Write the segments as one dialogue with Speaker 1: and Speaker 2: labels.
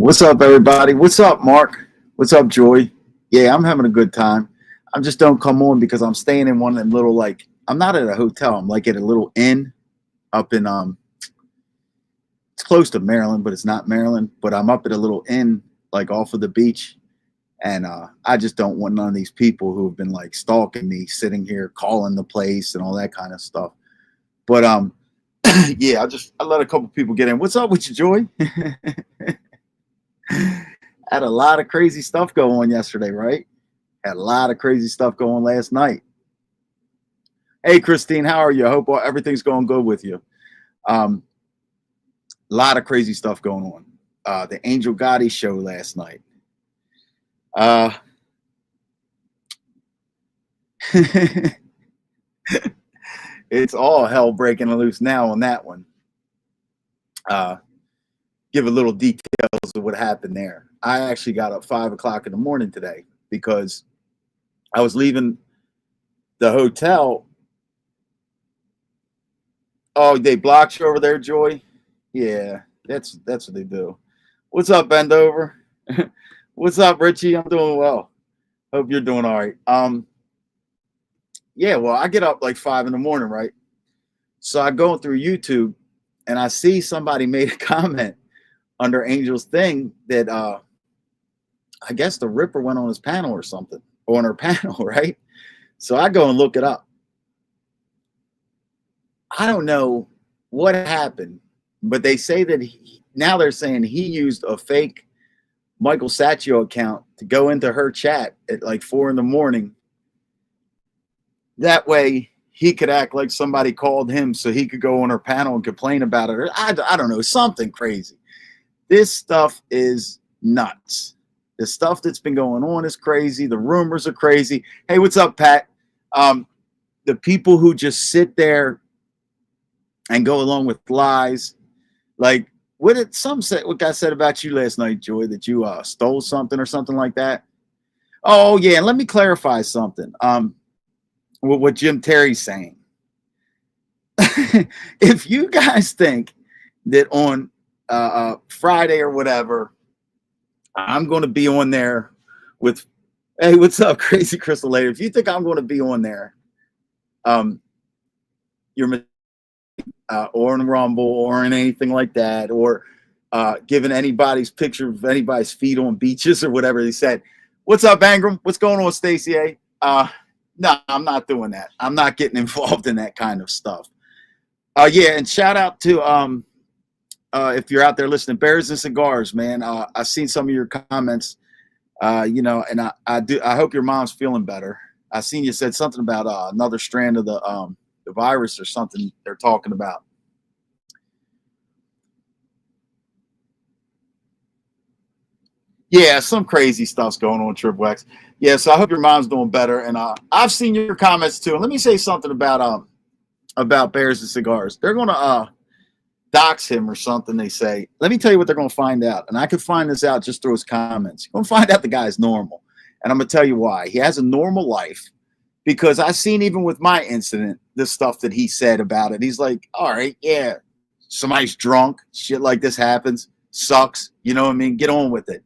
Speaker 1: What's up, everybody? What's up, Mark? What's up, Joy? Yeah, I'm having a good time. I just don't come on because I'm staying in one of them little I'm not at a hotel. I'm like at a little inn up in it's close to Maryland, but it's not Maryland. But I'm up at a little inn like off of the beach, and I just don't want none of these people who have been like stalking me, sitting here calling the place and all that kind of stuff. But yeah, I let a couple people get in. What's up with you, Joy? Had a lot of crazy stuff go on yesterday, right? Had a lot of crazy stuff going last night. Hey, Christine, how are you? I hope everything's going good with you. A lot of crazy stuff going on. The Angel Gotti show last night. It's all hell breaking loose now on that one. Give a little details of what happened there. I actually got up 5 o'clock in the morning today because I was leaving the hotel. Oh, they blocked you over there, Joy? Yeah, that's what they do. What's up, Bendover? What's up, Richie? I'm doing well. Hope you're doing all right. Yeah, well, I get up like 5 in the morning, right? So I go through YouTube and I see somebody made a comment under Angel's thing that I guess the Ripper went on his panel or something, or on her panel, right? So I go and look it up. I don't know what happened, but they say that now they're saying he used a fake Michael Saccio account to go into her chat at like 4 in the morning. That way he could act like somebody called him so he could go on her panel and complain about it. I don't know, something crazy. This stuff is nuts. The stuff that's been going on is crazy. The rumors are crazy. Hey, what's up, Pat? The people who just sit there and go along with lies. Like, what guy said about you last night, Joy, that you stole something or something like that? Oh, yeah, and let me clarify something. What Jim Terry's saying. If you guys think that on Friday or whatever, I'm going to be on there with, hey, what's up, Crazy Crystal Lady? If you think I'm going to be on there, you're or in Rumble or in anything like that, or giving anybody's picture of anybody's feet on beaches or whatever they said. What's up, Angram? What's going on, Stacey A? No, I'm not doing that. I'm not getting involved in that kind of stuff. Yeah, and shout out to if you're out there listening, Bears and Cigars, man. I've seen some of your comments, and I hope your mom's feeling better. I seen you said something about another strand of the virus or something they're talking about. Yeah, some crazy stuff's going on, Triple X. Yeah, so I hope your mom's doing better. And I've seen your comments too. And let me say something about Bears and Cigars. They're gonna dox him or something, they say. Let me tell you what they're going to find out. And I could find this out just through his comments. You're going to find out the guy's normal. And I'm going to tell you why. He has a normal life because I've seen even with my incident, the stuff that he said about it. He's like, all right, yeah, somebody's drunk. Shit like this happens. Sucks. You know what I mean? Get on with it.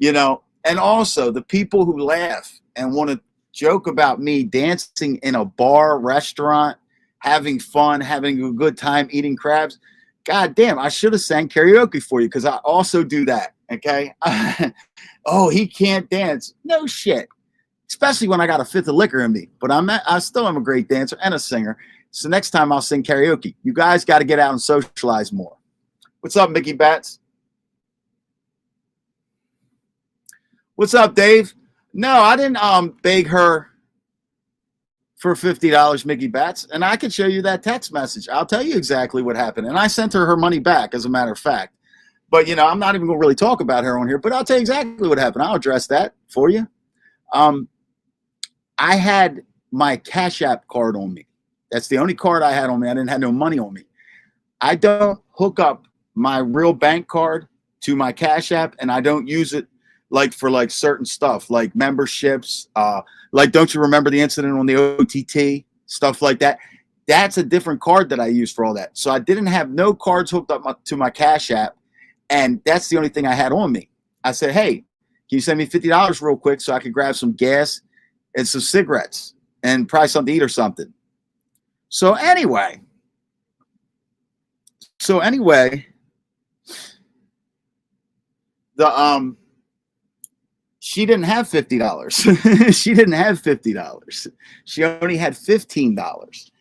Speaker 1: And also the people who laugh and want to joke about me dancing in a bar, restaurant, having fun, having a good time, eating crabs. God damn, I should have sang karaoke for you because I also do that, okay? Oh, he can't dance. No shit. Especially when I got a fifth of liquor in me. But I still am a great dancer and a singer. So next time I'll sing karaoke. You guys got to get out and socialize more. What's up, Mickey Bats? What's up, Dave? No, I didn't beg her for $50, Mickey Bats, and I could show you that text message. I'll tell you exactly what happened, and I sent her money back, as a matter of fact. But, I'm not even going to really talk about her on here, but I'll tell you exactly what happened. I'll address that for you. I had my Cash App card on me. That's the only card I had on me. I didn't have no money on me. I don't hook up my real bank card to my Cash App, and I don't use it for certain stuff, like memberships, don't you remember the incident on the OTT, stuff like that? That's a different card that I use for all that. So I didn't have no cards hooked up to my Cash App, and that's the only thing I had on me. I said, hey, can you send me $50 real quick so I could grab some gas and some cigarettes and probably something to eat or something. So anyway, the she didn't have $50. She didn't have $50. She only had $15.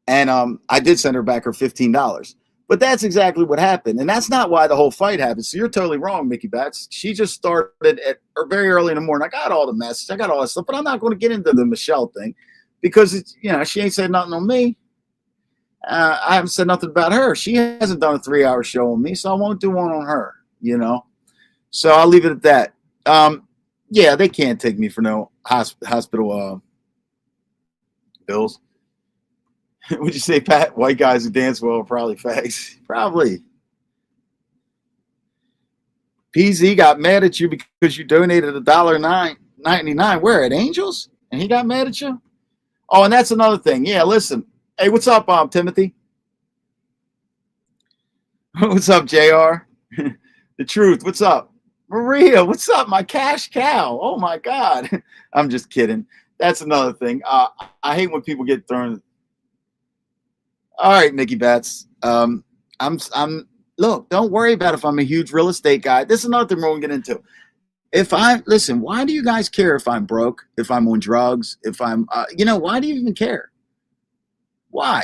Speaker 1: And I did send her back her $15. But that's exactly what happened. And that's not why the whole fight happened. So you're totally wrong, Mickey Bats. She just started at or very early in the morning. I got all the messages. I got all that stuff. But I'm not going to get into the Michelle thing because, it's, you know, she ain't said nothing on me. I haven't said nothing about her. She hasn't done a 3-hour show on me, so I won't do one on her, you know. So I'll leave it at that. Yeah, they can't take me for no hospital bills. Would you say, Pat? White guys who dance well are probably fags. Probably. PZ got mad at you because you donated $1.99. Where? At Angels? And he got mad at you? Oh, and that's another thing. Yeah, listen. Hey, what's up, Timothy? What's up, JR? The truth. What's up? Maria, what's up? My cash cow. Oh, my God. I'm just kidding. That's another thing. I hate when people get thrown. All right, Mickey Bats. I'm look, don't worry about if I'm a huge real estate guy. This is another thing we're going to get into. Listen, why do you guys care if I'm broke, if I'm on drugs, if I'm, why do you even care? Why?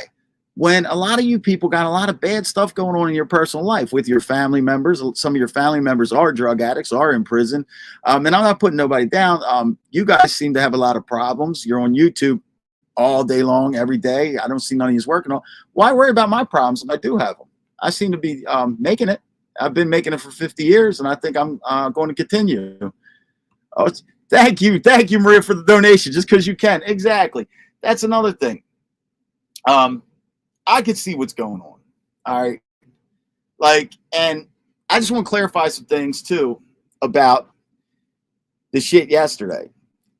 Speaker 1: When a lot of you people got a lot of bad stuff going on in your personal life with your family members. Some of your family members are drug addicts, are in prison. And I'm not putting nobody down. You guys seem to have a lot of problems. You're on YouTube all day long, every day. I don't see none of you working on. Why worry about my problems if I do have them? I seem to be making it. I've been making it for 50 years, and I think I'm going to continue. Oh, thank you, Maria, for the donation. Just because you can, exactly. That's another thing. I could see what's going on. All right, and I just want to clarify some things too about the shit yesterday.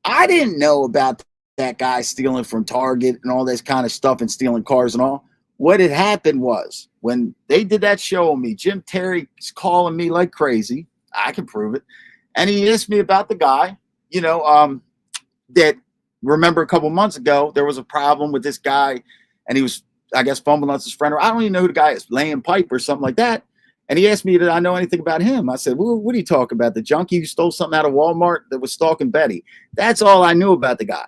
Speaker 1: I didn't know about that guy stealing from Target and all this kind of stuff and stealing cars and all. What had happened was when they did that show on me, Jim Terry's calling me like crazy. I can prove it. And he asked me about the guy, that remember a couple months ago, there was a problem with this guy and he was, I guess, fumbling on his friend. Or I don't even know who the guy is, laying pipe or something like that. And he asked me, did I know anything about him? I said, well, what are you talking about? The junkie who stole something out of Walmart that was stalking Betty. That's all I knew about the guy.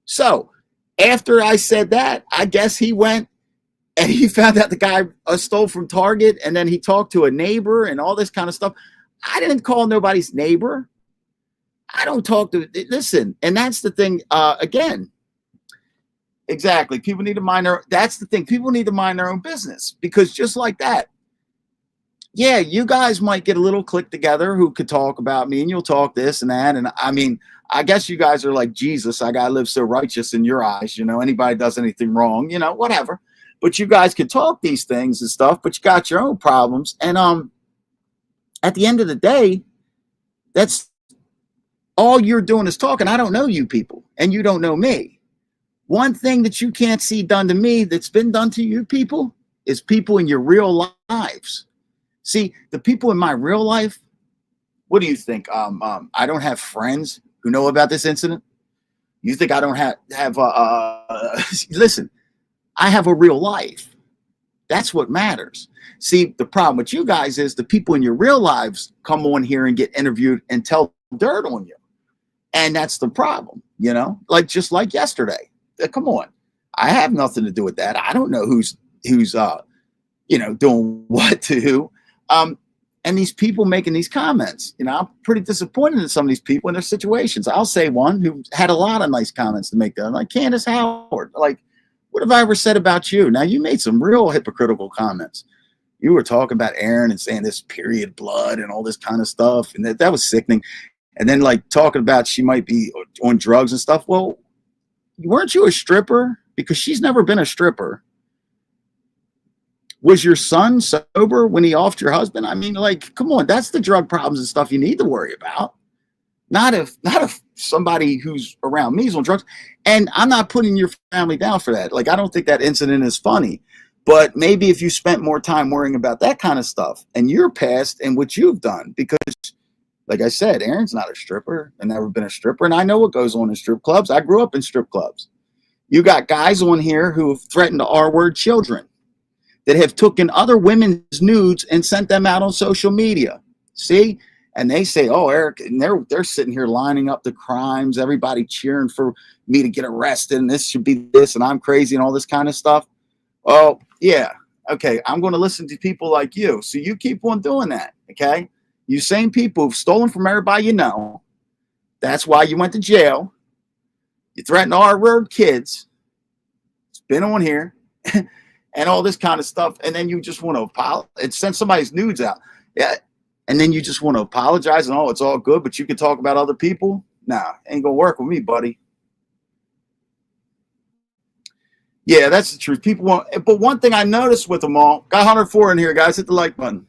Speaker 1: So after I said that, I guess he went and he found out the guy stole from Target, and then he talked to a neighbor and all this kind of stuff. I didn't call nobody's neighbor. I don't talk to, listen, and that's the thing, again, exactly. People need to mind that's the thing. People need to mind their own business, because just like that, yeah, you guys might get a little clique together who could talk about me, and you'll talk this and that. And I mean, I guess you guys are like Jesus. I got to live so righteous in your eyes. Anybody does anything wrong, whatever. But you guys could talk these things and stuff, but you got your own problems. And at the end of the day, that's all you're doing is talking. I don't know you people, and you don't know me. One thing that you can't see done to me that's been done to you people is people in your real lives. See, the people in my real life, what do you think? I don't have friends who know about this incident. You think I don't have listen, I have a real life. That's what matters. See, the problem with you guys is the people in your real lives come on here and get interviewed and tell dirt on you. And that's the problem, just like yesterday. Come on. I have nothing to do with that. I don't know who's doing what to who. And these people making these comments, I'm pretty disappointed in some of these people in their situations. I'll say one who had a lot of nice comments to make there, like Candace Howard. Like, what have I ever said about you? Now, you made some real hypocritical comments. You were talking about Aaron and saying this period blood and all this kind of stuff. And that was sickening. And then like talking about she might be on drugs and stuff. Well, weren't you a stripper? Because she's never been a stripper. Was your son sober when he offed your husband? I mean, like, come on, that's the drug problems and stuff you need to worry about. Not if somebody who's around me is on drugs. And I'm not putting your family down for that. Like, I don't think that incident is funny. But maybe if you spent more time worrying about that kind of stuff and your past and what you've done, because Like I said, Aaron's not a stripper and never been a stripper. And I know what goes on in strip clubs. I grew up in strip clubs. You got guys on here who have threatened to R-word children, that have taken other women's nudes and sent them out on social media. See? And they say, oh, Eric, and they're sitting here lining up the crimes, everybody cheering for me to get arrested, and this should be this, and I'm crazy and all this kind of stuff. Oh, yeah. Okay, I'm going to listen to people like you. So you keep on doing that, okay? You same people who've stolen from everybody you know. That's why you went to jail. You threatened R-word kids. It's been on here. And all this kind of stuff. And then you just want to apologize and send somebody's nudes out. Yeah. And then you just want to apologize and, oh, it's all good, but you can talk about other people. Nah, ain't going to work with me, buddy. Yeah, that's the truth. People want, but one thing I noticed with them all, got 104 in here, guys. Hit the like button.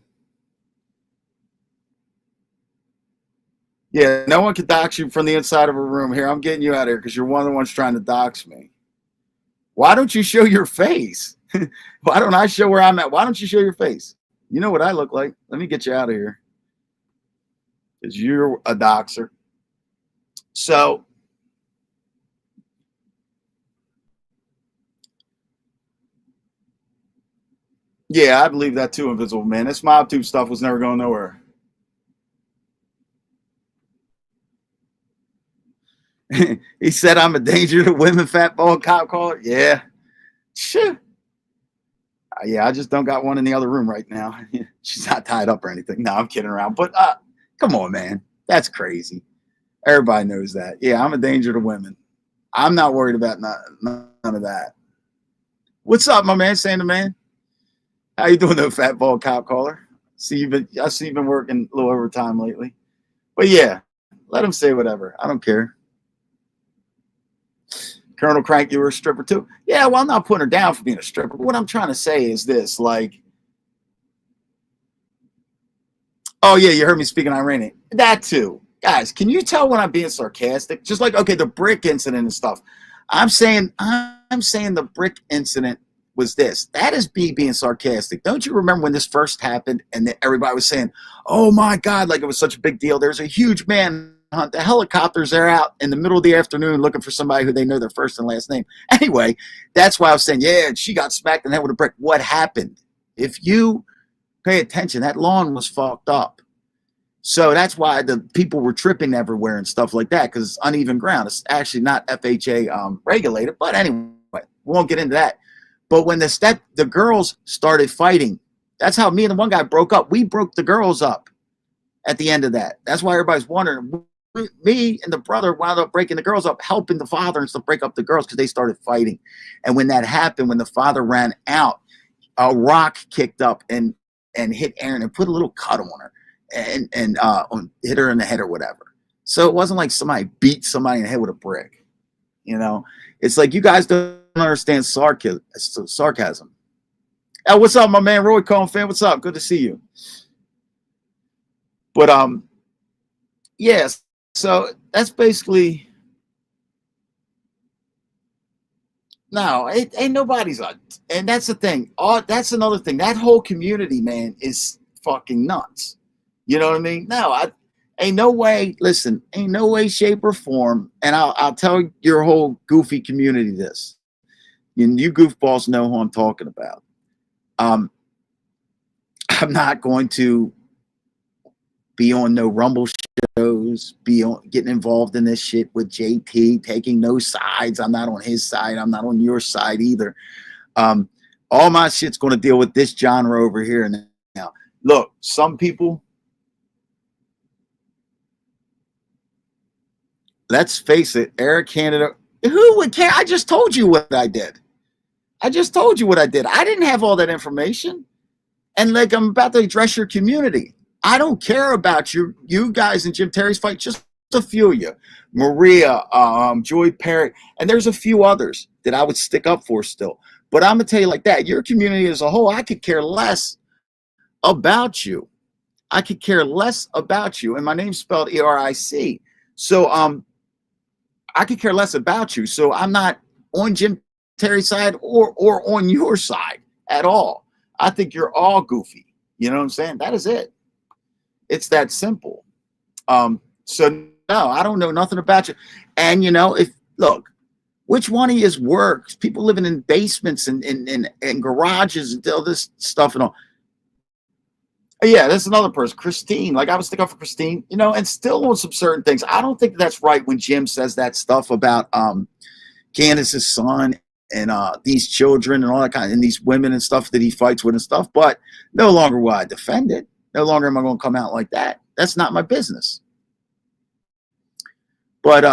Speaker 1: Yeah, no one can dox you from the inside of a room. Here, I'm getting you out of here because you're one of the ones trying to dox me. Why don't you show your face? Why don't I show where I'm at? Why don't you show your face? You know what I look like. Let me get you out of here. Because you're a doxer. So, yeah, I believe that too, Invisible Man. This MobTube stuff was never going nowhere. He said I'm a danger to women, fat ball cop caller. Yeah. Shit. Yeah, I just don't got one in the other room right now. She's not tied up or anything. No, I'm kidding around. But come on, man. That's crazy. Everybody knows that. Yeah, I'm a danger to women. I'm not worried about none of that. What's up, my man, Santa Man? How you doing, though, fat ball cop caller? I see you've been working a little overtime lately. But yeah, let him say whatever. I don't care. Colonel Crank, you were a stripper too? Yeah, well, I'm not putting her down for being a stripper. What I'm trying to say is this, like, oh, yeah, you heard me speaking Iranian. That too. Guys, can you tell when I'm being sarcastic? Just like, okay, the brick incident and stuff. I'm saying the brick incident was this. That is me being sarcastic. Don't you remember when this first happened and everybody was saying, oh, my God, like it was such a big deal. There's a huge manhunt. The helicopters are out in the middle of the afternoon looking for somebody who they know their first and last name. Anyway, that's why I was saying, yeah, she got smacked in the head with a brick. What happened? If you pay attention, that lawn was fucked up. So that's why the people were tripping everywhere and stuff like that, because it's uneven ground. It's actually not FHA regulated. But anyway, we won't get into that. But when the girls started fighting, that's how me and the one guy broke up. We broke the girls up at the end of that. That's why everybody's wondering. Me and the brother wound up breaking the girls up, helping the father and stuff break up the girls because they started fighting. And when that happened, when the father ran out, a rock kicked up and hit Aaron and put a little cut on her and hit her in the head or whatever. So it wasn't like somebody beat somebody in the head with a brick. You know, it's like you guys don't understand sarcasm. Oh, what's up, my man? Roy Cohen fan. What's up? Good to see you. But yes. So that's basically no, ain't nobody's on, and that's the thing. That's another thing. That whole community, man, is fucking nuts. You know what I mean? No, ain't no way. Listen, ain't no way, shape, or form. And I'll tell your whole goofy community this. You goofballs know who I'm talking about. I'm not going to be on no Rumble shows, getting involved in this shit with JT, taking no sides. I'm not on his side. I'm not on your side either. All my shit's going to deal with this genre over here. And now, look, some people, let's face it, Eric Canada, who would care? I just told you what I did. I didn't have all that information. And like, I'm about to address your community. I don't care about you guys in Jim Terry's fight, just a few of you. Maria, Joy Perry, and there's a few others that I would stick up for still. But I'm going to tell you like that, your community as a whole, I could care less about you. I could care less about you. And my name's spelled ERIC. So I could care less about you. So I'm not on Jim Terry's side or on your side at all. I think you're all goofy. You know what I'm saying? That is it. It's that simple. So no, I don't know nothing about you. And if look, which one of you works? People living in basements and garages and all this stuff and all. Yeah, that's another person, Christine. Like I was thinking for Christine, and still on some certain things. I don't think that's right when Jim says that stuff about Candace's son and these children and all that and these women and stuff that he fights with and stuff. But no longer will I defend it. No longer am I going to come out like that. That's not my business. But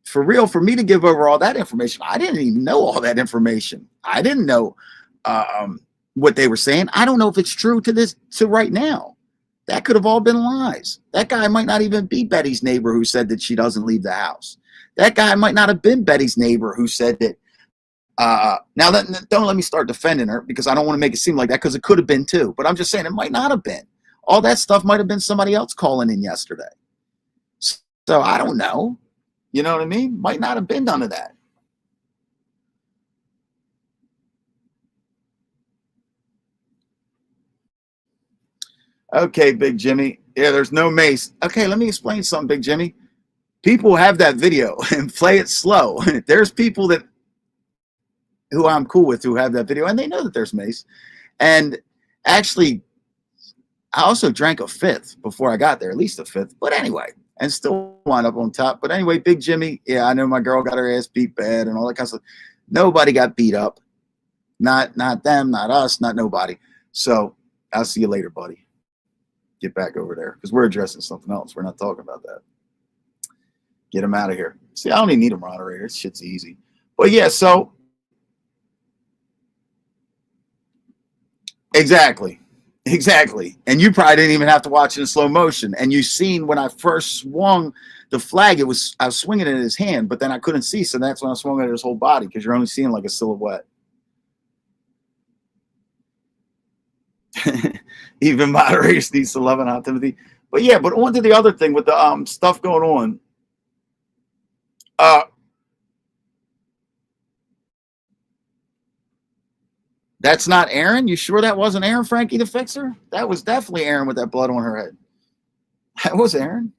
Speaker 1: for real, for me to give over all that information, I didn't even know all that information. I didn't know what they were saying. I don't know if it's true to right now. That could have all been lies. That guy might not even be Betty's neighbor who said that she doesn't leave the house. That guy might not have been Betty's neighbor who said that. Now, don't let me start defending her because I don't want to make it seem like that because it could have been too. But I'm just saying it might not have been. All that stuff might have been somebody else calling in yesterday. So I don't know. You know what I mean? Might not have been none of that. Okay, Big Jimmy. Yeah, there's no mace. Okay, let me explain something, Big Jimmy. People have that video and play it slow. There's people who I'm cool with who have that video, and they know that there's mace. And actually, I also drank a fifth before I got there, at least a fifth. But anyway, and still wind up on top. But anyway, Big Jimmy, yeah, I know my girl got her ass beat bad and all that kind of stuff. Nobody got beat up. Not them, not us, not nobody. So I'll see you later, buddy. Get back over there because we're addressing something else. We're not talking about that. Get him out of here. See, I don't even need a moderator. This shit's easy. But yeah, so exactly. And you probably didn't even have to watch it in slow motion. And you seen when I first swung the flag, I was swinging it in his hand, but then I couldn't see. So that's when I swung it at his whole body because you're only seeing like a silhouette. Even moderators need to love it, huh, Timothy? But yeah, but on to the other thing with the stuff going on. That's not Aaron? You sure that wasn't Aaron, Frankie the Fixer? That was definitely Aaron with that blood on her head. That was Aaron.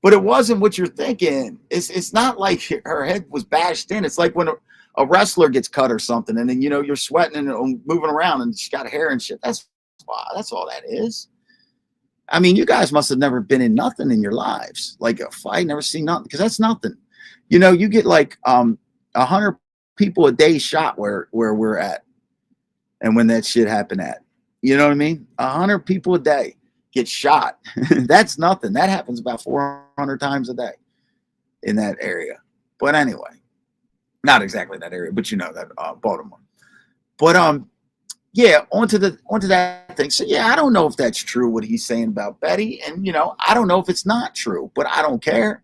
Speaker 1: But it wasn't what you're thinking. It's not like her head was bashed in. It's like when a wrestler gets cut or something, and then you're sweating and moving around, and she's got hair and shit. That's all that is. I mean, you guys must have never been in nothing in your lives, like a fight, never seen nothing, because that's nothing. You get like 100 people a day shot where we're at, and when that shit happened at, you know what I mean? 100 people a day get shot. That's nothing. That happens about 400 times a day in that area. But anyway, not exactly that area, but that Baltimore. But yeah, onto that thing. So yeah, I don't know if that's true what he's saying about Betty, and I don't know if it's not true, but I don't care.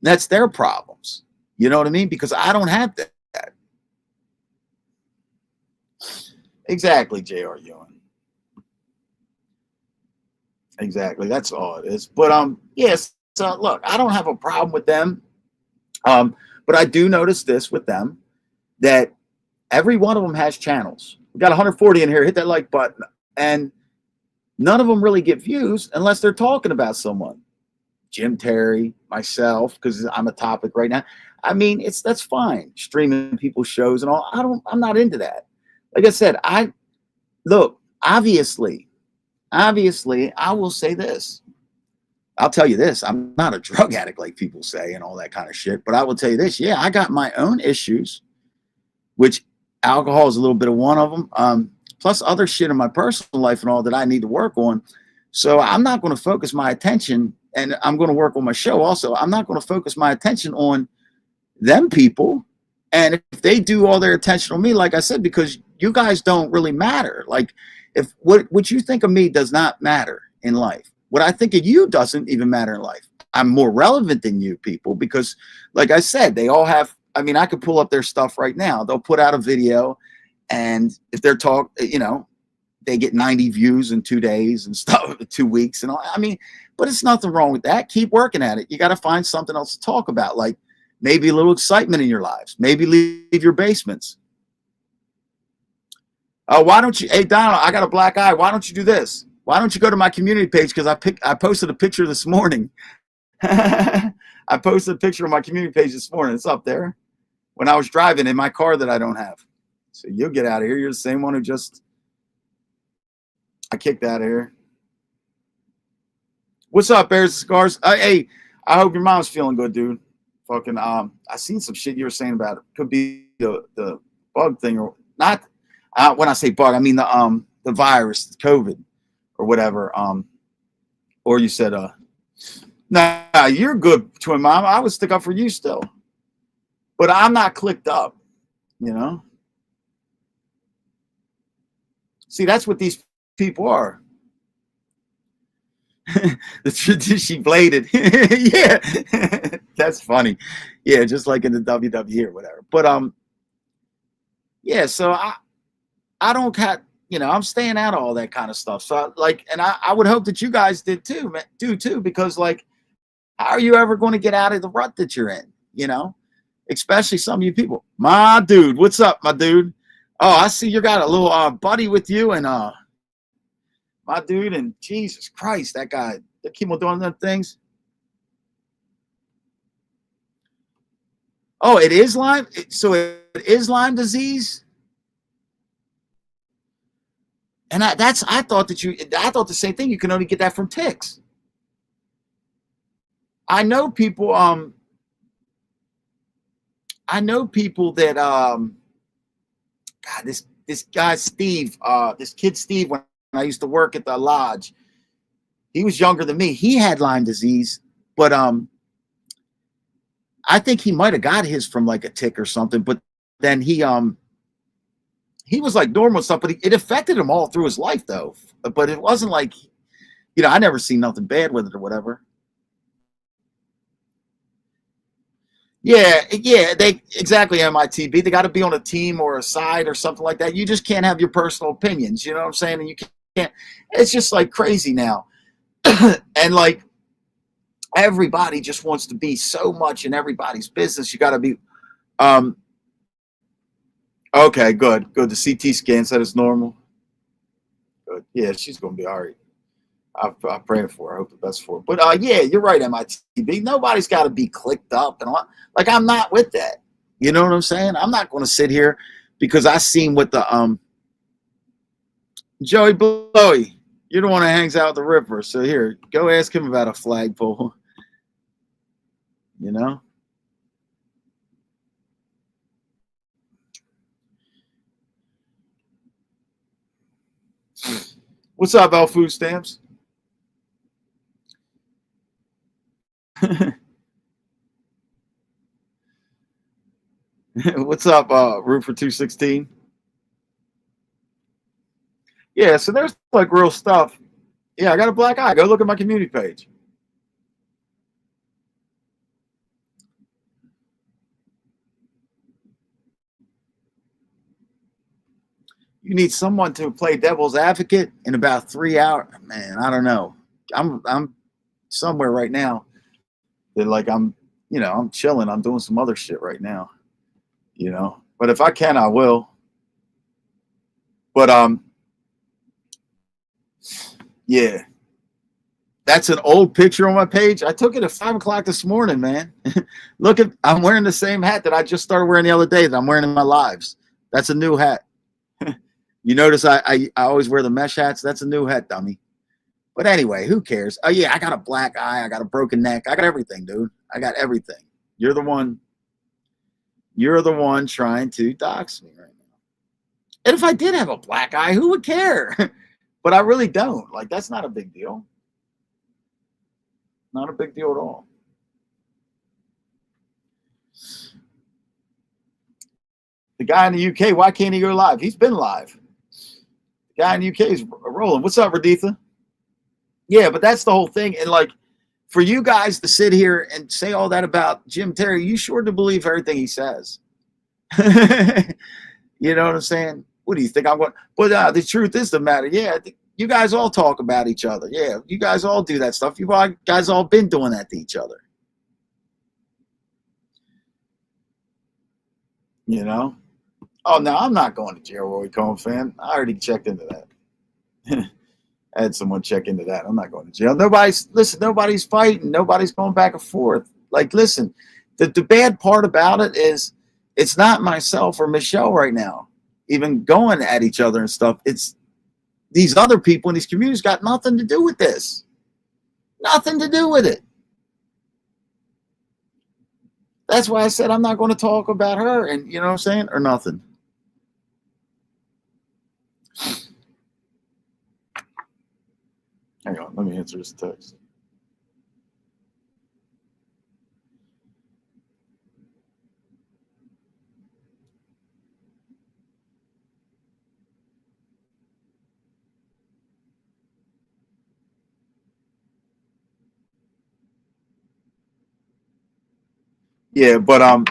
Speaker 1: That's their problems. You know what I mean? Because I don't have that. Exactly, J.R. Ewing. Exactly. That's all it is. But yes, so look, I don't have a problem with them. But I do notice this with them, that every one of them has channels. We got 140 in here. Hit that like button. And none of them really get views unless they're talking about someone. Jim Terry, myself, because I'm a topic right now. I mean, that's fine. Streaming people's shows and all. I'm not into that. Like I said, obviously, I will say this. I'll tell you this. I'm not a drug addict like people say and all that kind of shit. But I will tell you this. Yeah, I got my own issues, which alcohol is a little bit of one of them. Plus other shit in my personal life and all that I need to work on. So I'm not going to focus my attention, and I'm going to work on my show also. I'm not going to focus my attention on them people. And if they do all their attention on me, like I said, because you guys don't really matter. Like, if what you think of me does not matter in life. What I think of you doesn't even matter in life. I'm more relevant than you people because, like I said, they all have. I mean, I could pull up their stuff right now. They'll put out a video, and if they're they get 90 views in 2 days and stuff, 2 weeks and all. I mean, but it's nothing wrong with that. Keep working at it. You got to find something else to talk about, like maybe a little excitement in your lives. Maybe leave your basements. Why don't you? Hey, Donald, I got a black eye. Why don't you do this? Why don't you go to my community page? Because I posted a picture this morning. I posted a picture on my community page this morning. It's up there when I was driving in my car that I don't have. So you'll get out of here. You're the same one who I kicked out of here. What's up, Bears and Scars? Hey, I hope your mom's feeling good, dude. Fucking, I seen some shit you were saying about it. Could be the bug thing or not. When I say bug, I mean the virus, COVID, or whatever. Or you said, nah, you're good, twin mom. I would stick up for you still, but I'm not clicked up. You know. See, that's what these people are. She bladed. Yeah, that's funny. Yeah, just like in the WWE or whatever. But yeah. So I don't have, I'm staying out of all that kind of stuff. So and I would hope that you guys did too, man, do too, because like, how are you ever going to get out of the rut that you're in? Especially some of you people. My dude, what's up, my dude? Oh, I see you got a little buddy with you, and my dude, and Jesus Christ, that guy, they keep on doing them things. Oh, it is Lyme? So it is Lyme disease? And I thought the same thing. You can only get that from ticks. I know people that God, this guy Steve, this kid Steve, when I used to work at the lodge, he was younger than me. He had Lyme disease, but I think he might have got his from like a tick or something. But then he was like normal stuff, but it affected him all through his life though. But it wasn't like, I never seen nothing bad with it or whatever. Yeah, they exactly, MITB. They got to be on a team or a side or something like that. You just can't have your personal opinions. You know what I'm saying? And you can't. It's just like crazy now, and like everybody just wants to be so much in everybody's business. You got to be. Okay, good. The CT scan said it's normal. Good. Yeah, she's gonna be all right. I'm praying for her. I hope the best for her. But yeah, you're right, MITB. Nobody's got to be clicked up and all. Like, I'm not with that. You know what I'm saying? I'm not going to sit here because I seen what the Joey Blowy. You're the one that hangs out with the Ripper. So here, go ask him about a flagpole. What's up, Al Food Stamps? What's up, Root for 216? Yeah, so there's like real stuff. Yeah, I got a black eye. Go look at my community page. You need someone to play devil's advocate in about 3 hours. Man, I don't know. I'm somewhere right now that like I'm chilling. I'm doing some other shit right now. But if I can, I will. But yeah. That's an old picture on my page. I took it at 5:00 this morning, man. Look I'm wearing the same hat that I just started wearing the other day that I'm wearing in my lives. That's a new hat. You notice I always wear the mesh hats. That's a new hat, dummy. But anyway, who cares? Oh yeah, I got a black eye. I got a broken neck. I got everything, dude. I got everything. You're the one trying to dox me right now. And if I did have a black eye, who would care? But I really don't. Like, that's not a big deal. Not a big deal at all. The guy in the UK, why can't he go live? He's been live. The guy in the UK is rolling. What's up, Raditha? Yeah, but that's the whole thing. And like, for you guys to sit here and say all that about Jim Terry, you sure to believe everything he says. You know what I'm saying? What do you think I'm going? But the truth is the matter. Yeah, you guys all talk about each other. Yeah, you guys all do that stuff. You guys all been doing that to each other. Oh, no, I'm not going to jail, Roy Cohn fan. I already checked into that. I had someone check into that. I'm not going to jail. Nobody's fighting. Nobody's going back and forth. Like, listen, the bad part about it is it's not myself or Michelle right now even going at each other and stuff. It's these other people in these communities got nothing to do with this. Nothing to do with it. That's why I said I'm not going to talk about her and, you know what I'm saying, or nothing. Hang on, let me answer this text. Yeah, but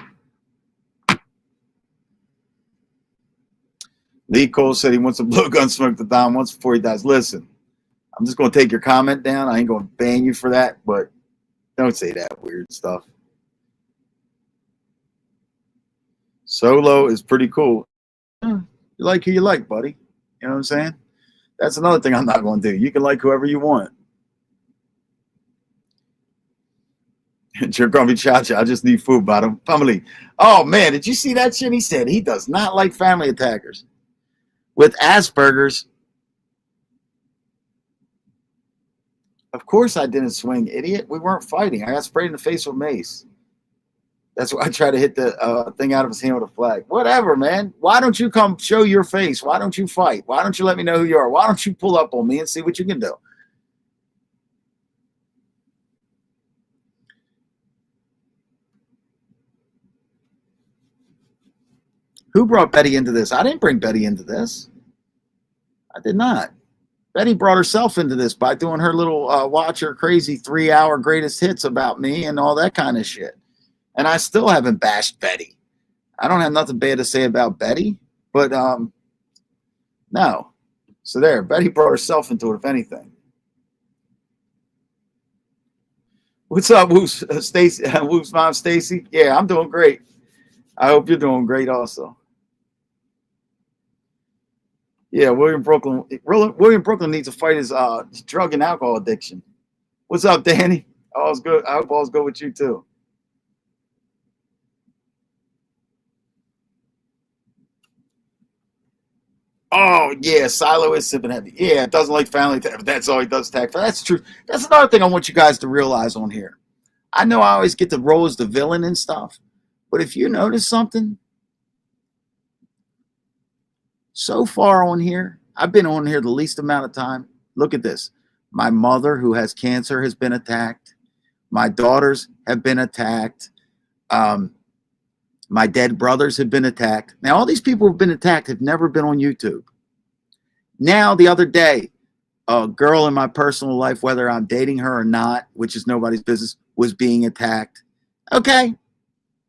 Speaker 1: Lee Cole said he wants a blowgun smoke to Don once before he dies. Listen, I'm just going to take your comment down. I ain't going to ban you for that, but don't say that weird stuff. Solo is pretty cool. You like who you like, buddy. You know what I'm saying? That's another thing I'm not going to do. You can like whoever you want. You're going to be Chacha. I just need food, bottom. Family. Oh, man, did you see that shit? He said he does not like family attackers. With Asperger's, of course I didn't swing, idiot. We weren't fighting. I got sprayed in the face with mace. That's why I tried to hit the thing out of his hand with a flag. Whatever, man. Why don't you come show your face? Why don't you fight? Why don't you let me know who you are? Why don't you pull up on me and see what you can do? Who brought Betty into this? I didn't bring Betty into this. I did not. Betty brought herself into this by doing her little watch her crazy 3-hour greatest hits about me and all that kind of shit. And I still haven't bashed Betty. I don't have nothing bad to say about Betty, but no. So there, Betty brought herself into it, if anything. What's up, Whoop's Stacy? Whoop's mom, Stacy? Yeah, I'm doing great. I hope you're doing great also. Yeah, William Brooklyn needs to fight his drug and alcohol addiction. What's up, Danny? All's good. I hope all's good with you too. Oh yeah, Silo is sipping heavy. Yeah, it doesn't like family. That's all he does. Tack. That's true. That's another thing I want you guys to realize on here. I know I always get the role as the villain and stuff, but if you notice something, so far on here, I've been on here the least amount of time. Look at this. My mother, who has cancer, has been attacked. My daughters have been attacked. My dead brothers have been attacked. Now, all these people who've been attacked have never been on YouTube. Now, the other day, a girl in my personal life, whether I'm dating her or not, which is nobody's business, was being attacked. Okay.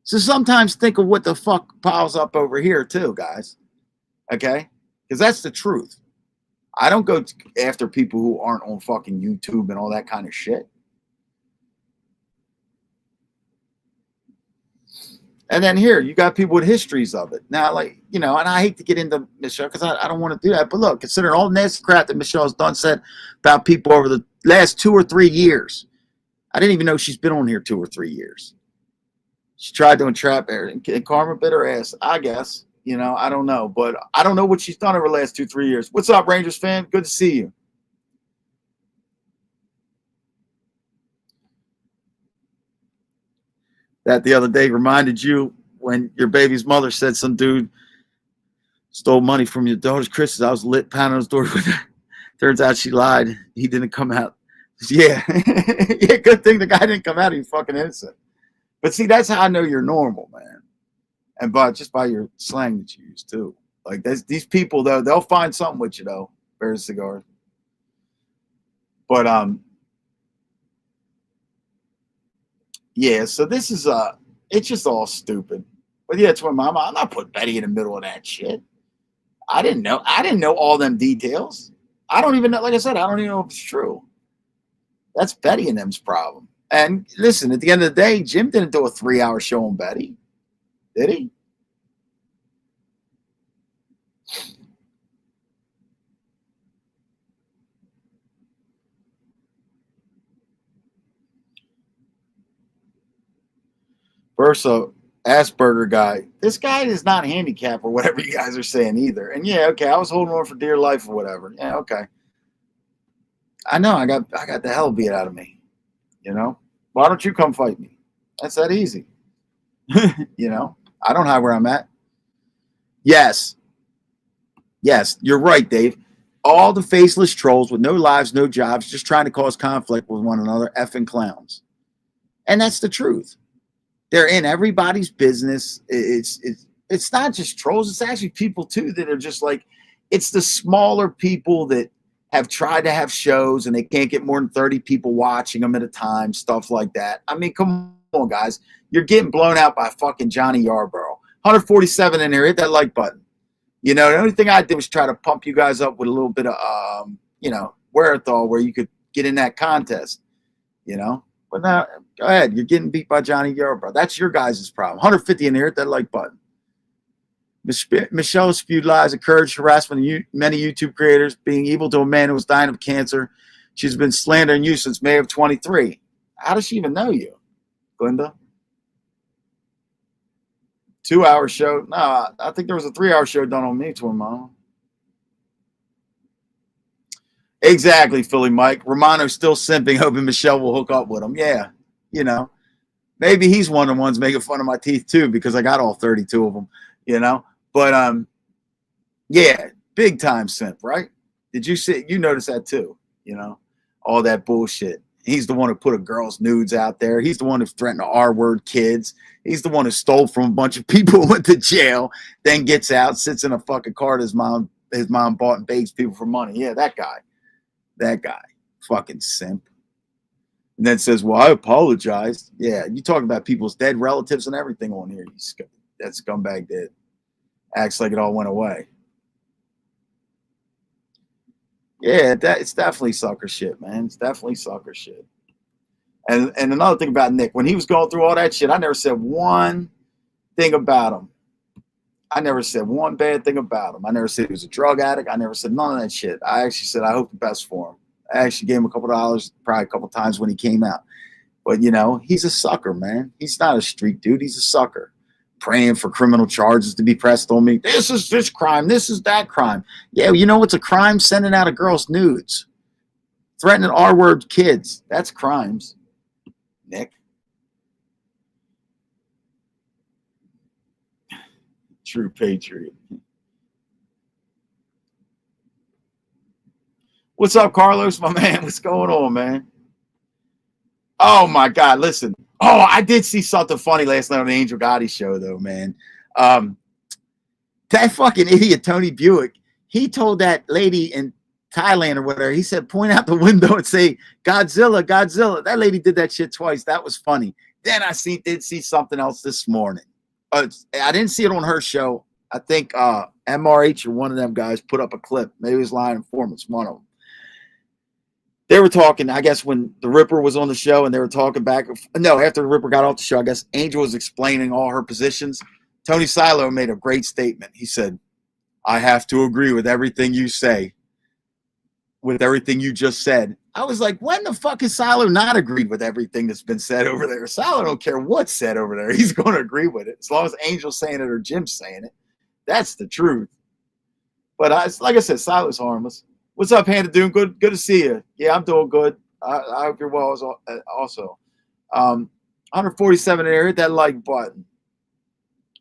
Speaker 1: So sometimes think of what the fuck piles up over here, too, guys. Okay? Because that's the truth. I don't go after people who aren't on fucking YouTube and all that kind of shit. And then here, you got people with histories of it. Now, like, you know, and I hate to get into Michelle because I don't want to do that. But look, considering all the nasty crap that Michelle's done said about people over the last 2 or 3 years, I didn't even know she's been on here 2 or 3 years. She tried to entrap her, and Karma bit her ass, I guess. You know, I don't know. But I don't know what she's done over the last 2, 3 years. What's up, Rangers fan? Good to see you. That the other day reminded you when your baby's mother said some dude stole money from your daughter's Christmas. I was lit pounding on his door with her. Turns out she lied. He didn't come out. Yeah. Yeah, good thing the guy didn't come out. He's fucking innocent. But see, that's how I know you're normal, man. And just by your slang that you use too. Like these people though, they'll find something with you though. Bears cigars. But yeah, so this is it's just all stupid. But yeah, it's when I'm not putting Betty in the middle of that shit. I didn't know all them details. I don't even know, like I said, I don't even know if it's true. That's Betty and them's problem. And listen, at the end of the day, Jim didn't do a 3-hour show on Betty. Did he? Versa Asperger guy. This guy is not handicapped or whatever you guys are saying either. And yeah, okay, I was holding on for dear life or whatever. Yeah, okay. I know I got the hell beat out of me. You know? Why don't you come fight me? That's that easy. You know? I don't hide where I'm at. Yes. Yes, you're right, Dave. All the faceless trolls with no lives, no jobs, just trying to cause conflict with one another, effing clowns. And that's the truth. They're in everybody's business. It's not just trolls. It's actually people too that are just like, it's the smaller people that have tried to have shows and they can't get more than 30 people watching them at a time, stuff like that. I mean, come on, guys. You're getting blown out by fucking Johnny Yarborough. 147 in here. Hit that like button. You know, the only thing I did was try to pump you guys up with a little bit of, wherewithal where you could get in that contest, you know. But now, go ahead. You're getting beat by Johnny Yarborough. That's your guys' problem. 150 in here. Hit that like button. Michelle spewed lies, encouraged harassment of many YouTube creators, being evil to a man who was dying of cancer. She's been slandering you since May of 23. How does she even know you, Glinda? 2-hour show? No, I think there was a 3-hour show done on me, Twin Mama. Exactly, Philly Mike. Romano's still simping, hoping Michelle will hook up with him. Yeah, you know. Maybe he's one of the ones making fun of my teeth, too, because I got all 32 of them, you know. But, yeah, big time simp, right? Did you see? You notice that, too, you know, all that bullshit. He's the one who put a girl's nudes out there. He's the one who threatened to R-word kids. He's the one who stole from a bunch of people, went to jail, then gets out, sits in a fucking car his mom bought and begs people for money. Yeah, that guy. That guy. Fucking simp. And then says, well, I apologized. Yeah, you talking about people's dead relatives and everything on here. That scumbag did. Acts like it all went away. Yeah, it's definitely sucker shit, man. It's definitely sucker shit. And another thing about Nick, when he was going through all that shit, I never said one thing about him. I never said one bad thing about him. I never said he was a drug addict. I never said none of that shit. I actually said I hope the best for him. I actually gave him a couple of dollars, probably a couple of times when he came out. But, you know, he's a sucker, man. He's not a street dude. He's a sucker. Praying for criminal charges to be pressed on me. This is this crime. This is that crime. Yeah, you know what's a crime? Sending out a girl's nudes. Threatening R-word kids. That's crimes, Nick. True patriot. What's up, Carlos, my man? What's going on, man? Oh, my God. Listen. Oh, I did see something funny last night on the Angel Gotti show, though, man. That fucking idiot, Tony Buick, he told that lady in Thailand or whatever, he said, point out the window and say, Godzilla, Godzilla. That lady did that shit twice. That was funny. Then I did see something else this morning. I didn't see it on her show. I think MRH or one of them guys put up a clip. Maybe it was Lion Informants, one of them. They were talking, I guess, when the Ripper was on the show and they were talking back. No, after the Ripper got off the show, I guess Angel was explaining all her positions. Tony Silo made a great statement. He said, I have to agree with everything you say, with everything you just said. I was like, when the fuck has Silo not agreed with everything that's been said over there? Silo don't care what's said over there. He's going to agree with it. As long as Angel's saying it or Jim's saying it. That's the truth. But like I said, Silo's harmless. What's up, Hannah Doom? Good to see you. Yeah, I'm doing good. I hope you're well also. 147 there. Hit that like button.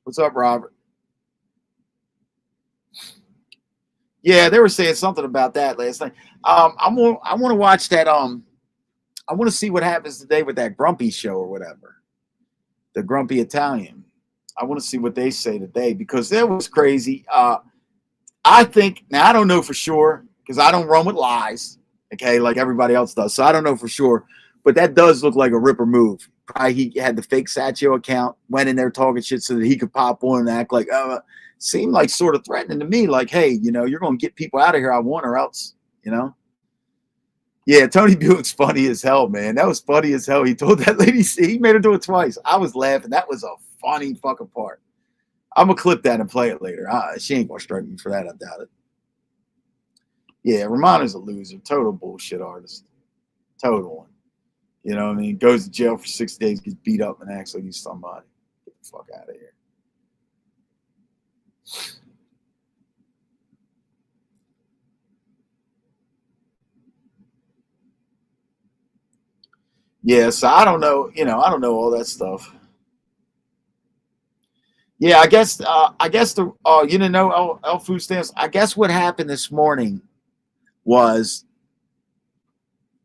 Speaker 1: What's up, Robert? Yeah, they were saying something about that last night. I want to watch that. I want to see what happens today with that Grumpy show or whatever. The Grumpy Italian. I want to see what they say today because that was crazy. I think, now I don't know for sure because I don't run with lies, okay, like everybody else does. So I don't know for sure, but that does look like a Ripper move. Probably he had the fake Satchio account, went in there talking shit so that he could pop on and act like, seemed like sort of threatening to me, like, hey, you know, you're going to get people out of here I want or else, you know. Yeah, Tony Buick's funny as hell, man. That was funny as hell. He told that lady, he made her do it twice. I was laughing. That was a funny fucking part. I'm going to clip that and play it later. She ain't going to strike me for that, I doubt it. Yeah, Romano's a loser. Total bullshit artist. Total one. You know what I mean? Goes to jail for 6 days, gets beat up, and acts like he's somebody. Fuck out of here. Yeah, so I don't know. I don't know all that stuff. Yeah, I guess the you didn't know L food stamps. I guess what happened this morning was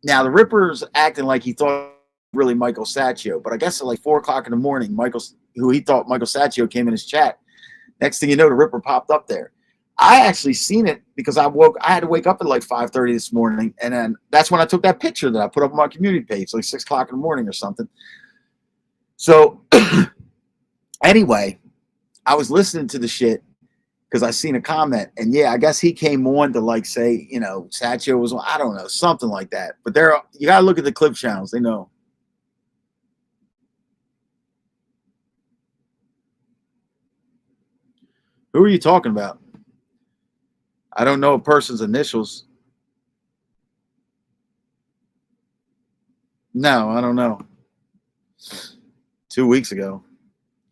Speaker 1: now the Ripper's acting like he thought really Michael Saccio, but I guess at like 4 o'clock in the morning, who he thought Michael Saccio came in his chat. Next thing you know, the Ripper popped up there. I actually seen it because I had to wake up at like 5:30 this morning, and then that's when I took that picture that I put up on my community page, like 6 o'clock in the morning or something. So anyway, I was listening to the shit because I seen a comment, and yeah, I guess he came on to like say, Saccio was on, I don't know, something like that. But you gotta look at the clip channels, they know. Who are you talking about? I don't know a person's initials. No, I don't know. 2 weeks ago.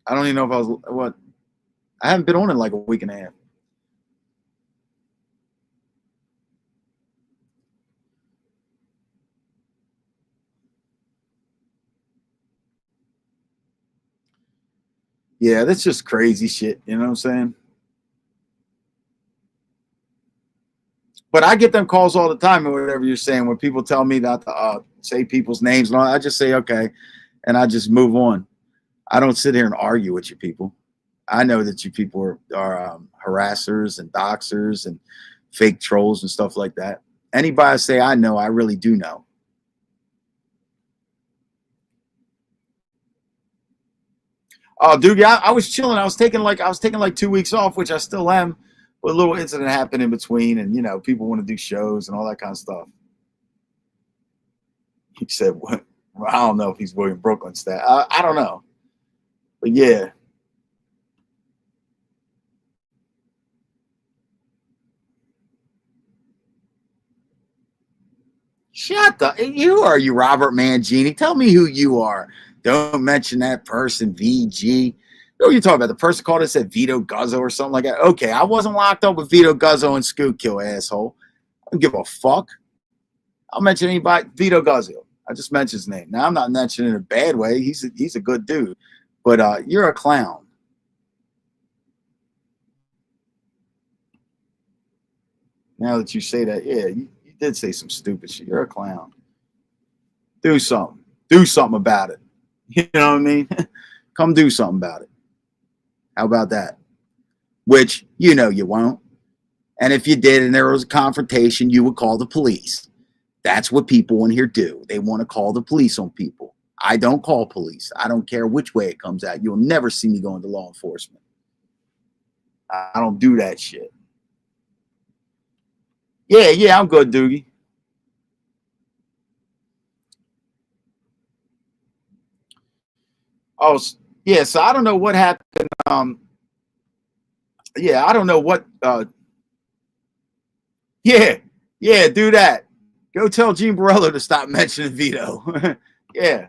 Speaker 1: I don't even know if I was what. I haven't been on in like a week and a half. Yeah, that's just crazy shit. You know what I'm saying? But I get them calls all the time or whatever you're saying when people tell me not to say people's names and all. I just say okay, and I just move on. I don't sit here and argue with you people. I know that you people are harassers and doxers and fake trolls and stuff like that. Anybody I say I know, I really do know. Oh, dude, yeah, I was chilling. I was taking like 2 weeks off, which I still am. But a little incident happened in between, and people want to do shows and all that kind of stuff. He said, "What?" Well, I don't know if he's William Brooklyn's that. I don't know, but yeah. Shut the. You are you, Robert Mangini? Tell me who you are. Don't mention that person, VG. Who are you talking about? The person called and said Vito Guzzo or something like that. Okay, I wasn't locked up with Vito Guzzo and Scootkill, asshole. I don't give a fuck. I'll mention anybody. Vito Guzzo. I just mentioned his name. Now I'm not mentioning in a bad way. He's a good dude, but you're a clown. Now that you say that, yeah, you did say some stupid shit. You're a clown. Do something. Do something about it. You know what I mean? Come do something about it. How about that? Which you won't. And if you did and there was a confrontation, you would call the police. That's what people in here do. They want to call the police on people. I don't call police. I don't care which way it comes out. You'll never see me go into law enforcement. I don't do that shit. Yeah, I'm good, Doogie. Oh, yeah. So I don't know what happened. Yeah, I don't know what. Yeah, yeah, do that. Go tell Gene Borello to stop mentioning Vito. Yeah,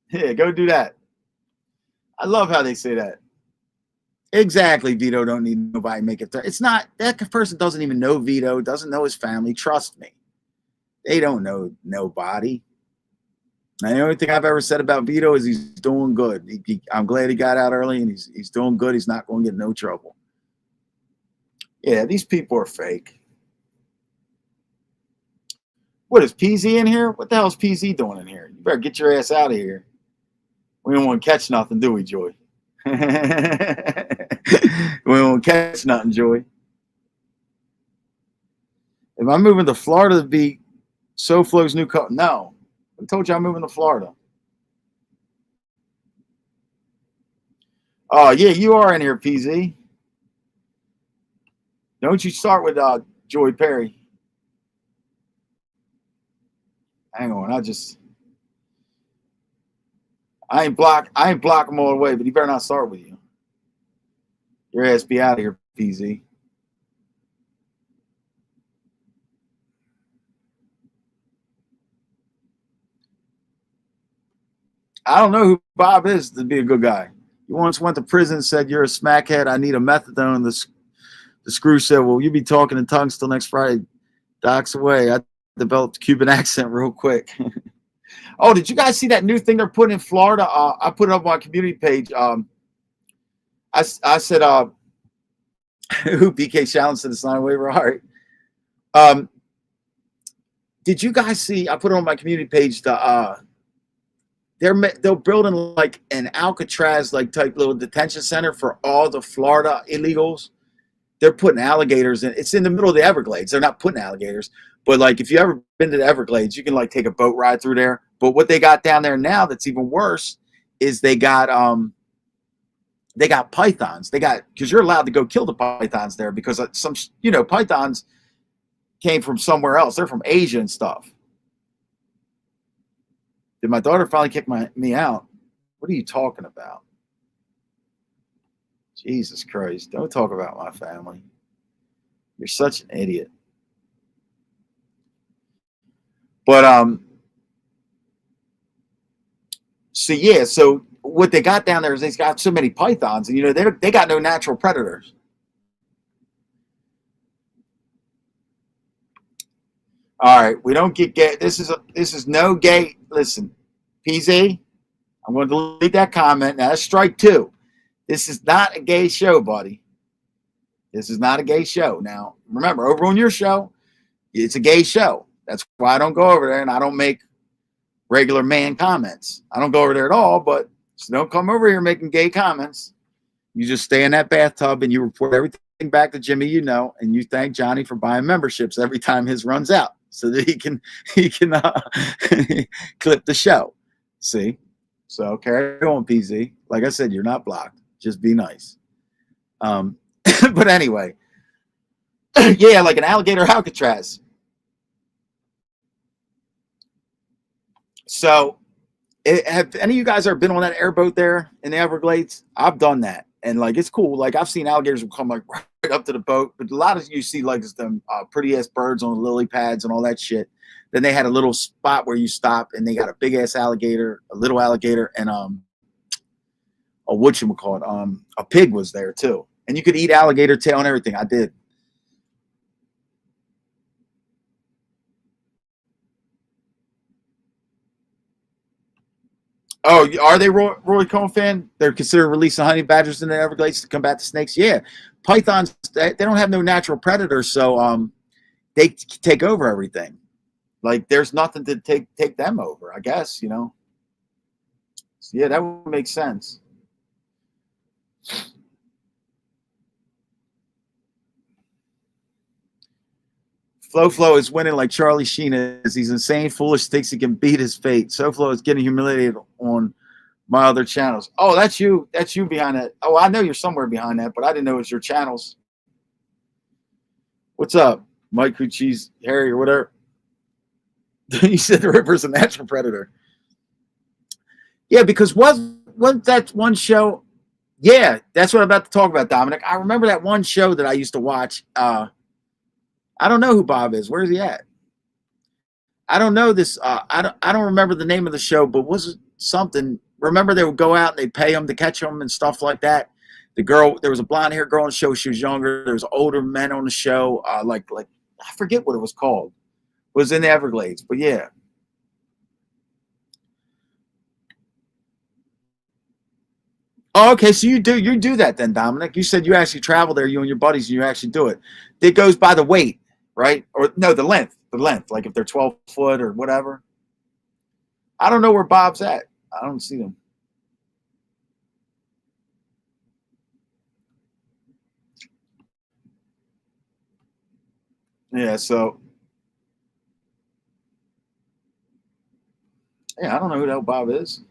Speaker 1: yeah, go do that. I love how they say that. Exactly, Vito don't need nobody to make it. It's not that person doesn't even know Vito, doesn't know his family. Trust me, they don't know nobody. And the only thing I've ever said about Vito is he's doing good. I'm glad he got out early and he's doing good. He's not going to get no trouble. Yeah, these people are fake. What is PZ in here? What the hell is PZ doing in here? You better get your ass out of here. We don't want to catch nothing, do we, Joy? We won't catch nothing, Joy. If I'm moving to Florida to be SoFlo's new co, no. I told you I'm moving to Florida. Oh, yeah, you are in here, PZ. Don't you start with Joy Perry. Hang on, I ain't block him all the way, but he better not start with you. Your ass be out of here, PZ. I don't know who Bob is to be a good guy. You once went to prison and said you're a smackhead. I need a methadone. The screw said, well, you'll be talking in tongues till next Friday. Doc's away. I developed a Cuban accent real quick. Oh, did you guys see that new thing they're putting in Florida? I put it up on my community page. I said, who BK Challenge to the sign waiver? All right. Did you guys see? I put it on my community page. They're building like an Alcatraz like type little detention center for all the Florida illegals. They're putting alligators in. It's in the middle of the Everglades. They're not putting alligators, but like if you ever been to the Everglades, you can like take a boat ride through there. But what they got down there now that's even worse is they got pythons. They got, because you're allowed to go kill the pythons there because some pythons came from somewhere else. They're from Asia and stuff. Did my daughter finally kick me out? What are you talking about? Jesus Christ. Don't talk about my family. You're such an idiot. But so what they got down there is they got so many pythons, and they got no natural predators. All right, we don't get gay. This is no gay. Listen, PZ, I'm going to delete that comment. Now that's strike 2. This is not a gay show, buddy. This is not a gay show. Now, remember, over on your show, it's a gay show. That's why I don't go over there and I don't make regular man comments. I don't go over there at all, but so don't come over here making gay comments. You just stay in that bathtub and you report everything back to Jimmy, and you thank Johnny for buying memberships every time his runs out so that he can clip the show. See? So carry on, PZ. Like I said, you're not blocked. Just be nice. But anyway, yeah, like an alligator Alcatraz. So have any of you guys ever been on that airboat there in the Everglades? I've done that. And like, it's cool. Like I've seen alligators come like right up to the boat, but a lot of you see like them pretty ass birds on the lily pads and all that shit. Then they had a little spot where you stop and they got a big ass alligator, a little alligator, and a pig was there too. And you could eat alligator tail and everything. I did. Oh, are they Roy Cohn fan? They're considered releasing honey badgers in the Everglades to combat the snakes. Yeah, pythons, they don't have no natural predators, so they take over everything. Like there's nothing to take them over, I guess. So, yeah, that would make sense. Flo is winning like Charlie Sheen is. He's insane, foolish, thinks he can beat his fate. Flo is getting humiliated on my other channels. Oh, that's you. That's you behind that. Oh, I know you're somewhere behind that, but I didn't know it was your channels. What's up, Mike Cheese, Harry, or whatever? You said the Ripper's a natural predator. Yeah, because wasn't that one show? Yeah, that's what I'm about to talk about, Dominic. I remember that one show that I used to watch. I don't know who Bob is. Where is he at? I don't know this. I don't remember the name of the show, but was it something? Remember they would go out and they'd pay them to catch them and stuff like that. There was a blonde haired girl on the show. She was younger. There was older men on the show. Like I forget what it was called. It was in the Everglades, but yeah. Oh, okay, so you do that then, Dominic. You said you actually travel there, you and your buddies, and you actually do it. It goes by the weight, right? Or no, the length. Like if they're 12 foot or whatever. I don't know where Bob's at. I don't see him. Yeah, so yeah, I don't know who the hell Bob is.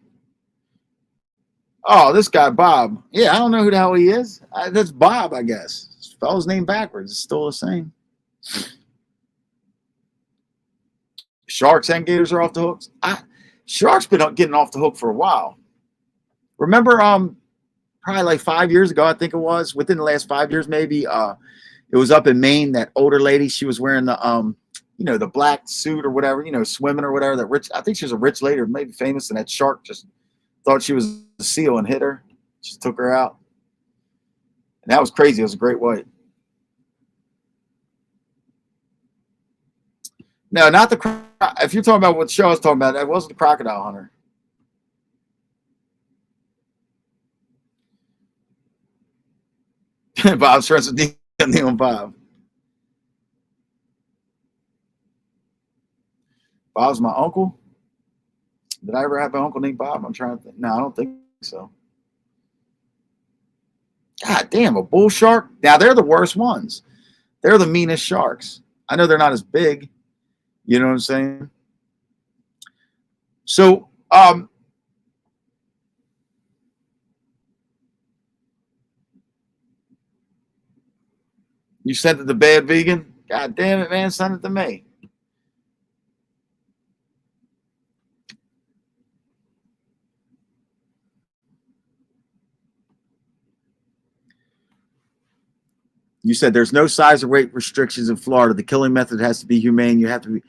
Speaker 1: Oh, this guy, Bob. Yeah, I don't know who the hell he is. That's Bob, I guess. Spell his name backwards. It's still the same. Sharks and gators are off the hooks. Sharks been getting off the hook for a while. Remember, probably like 5 years ago, I think it was, within the last 5 years, maybe, it was up in Maine, that older lady, she was wearing the, the black suit or whatever, swimming or whatever, I think she was a rich lady or maybe famous, and that shark just thought she was a seal and hit her. Just took her out. And that was crazy. It was a great white. No, not the. If you're talking about what show I was talking about, that wasn't the Crocodile Hunter. Bob's friends with Neil and Bob. Bob's my uncle. Did I ever have an uncle named Bob? I'm trying to think. No, I don't think so. God damn, a bull shark? Now, they're the worst ones. They're the meanest sharks. I know they're not as big. You know what I'm saying? So, you sent it to Bad Vegan? God damn it, man. Send it to me. You said there's no size or weight restrictions in Florida. The killing method has to be humane. You have to be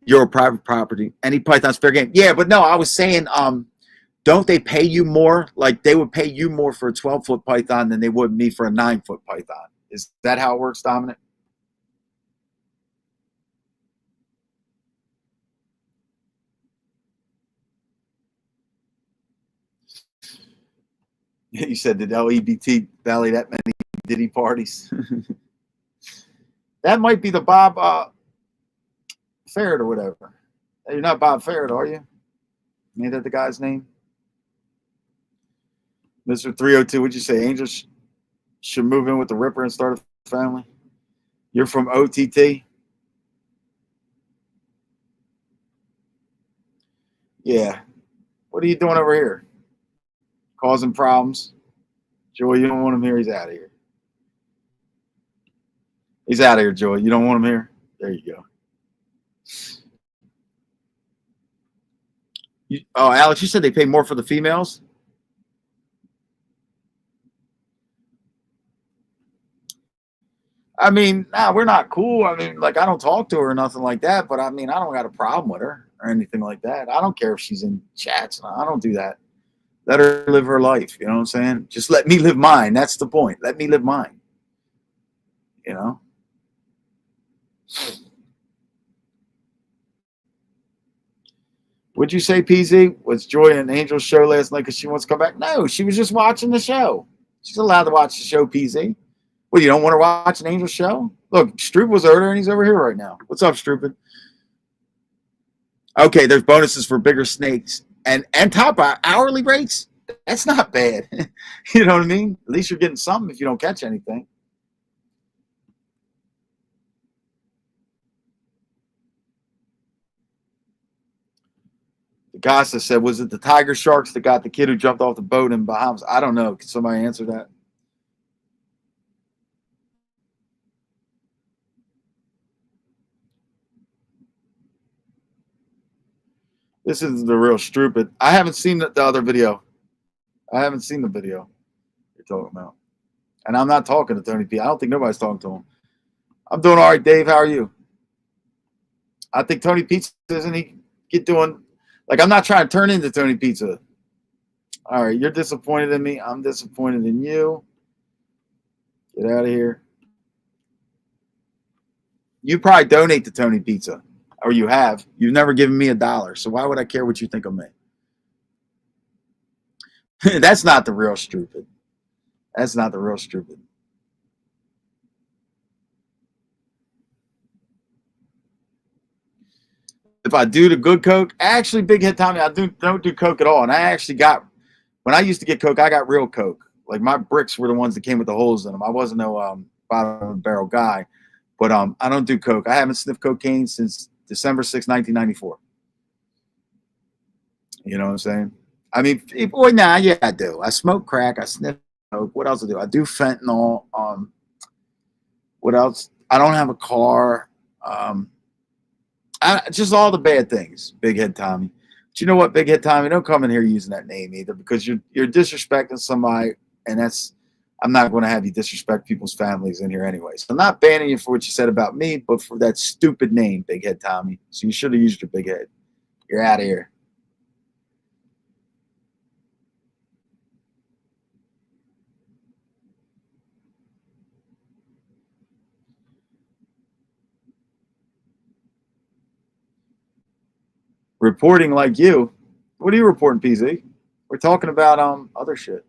Speaker 1: your private property. Any python's fair game. Yeah, but no, I was saying, don't they pay you more? Like they would pay you more for a 12-foot python than they would me for a 9-foot python. Is that how it works, Dominic? You said, did LEBT Valley that many Diddy parties? That might be the Bob Ferret or whatever. You're not Bob Ferret, are you? Ain't that the guy's name? Mr. 302, what'd you say? Angels should move in with the Ripper and start a family? You're from OTT? Yeah. What are you doing over here? Causing problems? Joey, you don't want him here. He's out of here. He's out of here, Joey. You don't want him here? There you go. Oh, Alex, you said they pay more for the females? I mean, nah, we're not cool. I mean, like, I don't talk to her or nothing like that, but I mean, I don't got a problem with her or anything like that. I don't care if she's in chats. I don't do that. Let her live her life. You know what I'm saying? Just let me live mine. That's the point. Let me live mine. You know? Would you say, PZ, was Joy in Angel's show last night because she wants to come back? No, she was just watching the show. She's allowed to watch the show, PZ. Well, you don't want to watch an Angel show? Look, Stroop was earlier and he's over here right now. What's up, Stroopin? Okay, there's bonuses for bigger snakes and top hourly rates. That's not bad. You know what I mean? At least you're getting something if you don't catch anything. The Gasa said, was it the Tiger Sharks that got the kid who jumped off the boat in Bahamas? I don't know. Can somebody answer that? This is the real stupid. I haven't seen the other video. I haven't seen the video you're talking about. And I'm not talking to Tony P. I don't think nobody's talking to him. I'm doing all right, Dave. How are you? I think Tony Pizza, doesn't he get doing, like, I'm not trying to turn into Tony Pizza. All right, you're disappointed in me. I'm disappointed in you. Get out of here. You probably donate to Tony Pizza, or you have. You've never given me $1, so why would I care what you think of me? That's not the real stupid. That's not the real stupid. If I do the good Coke, actually, Big Head Tommy, I don't do Coke at all. And I actually got, when I used to get Coke, I got real Coke. Like my bricks were the ones that came with the holes in them. I wasn't no bottom of the barrel guy, but I don't do Coke. I haven't sniffed cocaine since December 6, 1994. You know what I'm saying? I mean, boy, yeah, I do. I smoke crack. I sniff Coke. What else do? I do fentanyl. What else? I don't have a car. Just all the bad things, Big Head Tommy. But you know what, Big Head Tommy? Don't come in here using that name either, because you're disrespecting somebody, and I'm not going to have you disrespect people's families in here anyway. So I'm not banning you for what you said about me, but for that stupid name, Big Head Tommy. So you should have used your big head. You're out of here. Reporting like you. What are you reporting, PZ? We're talking about other shit.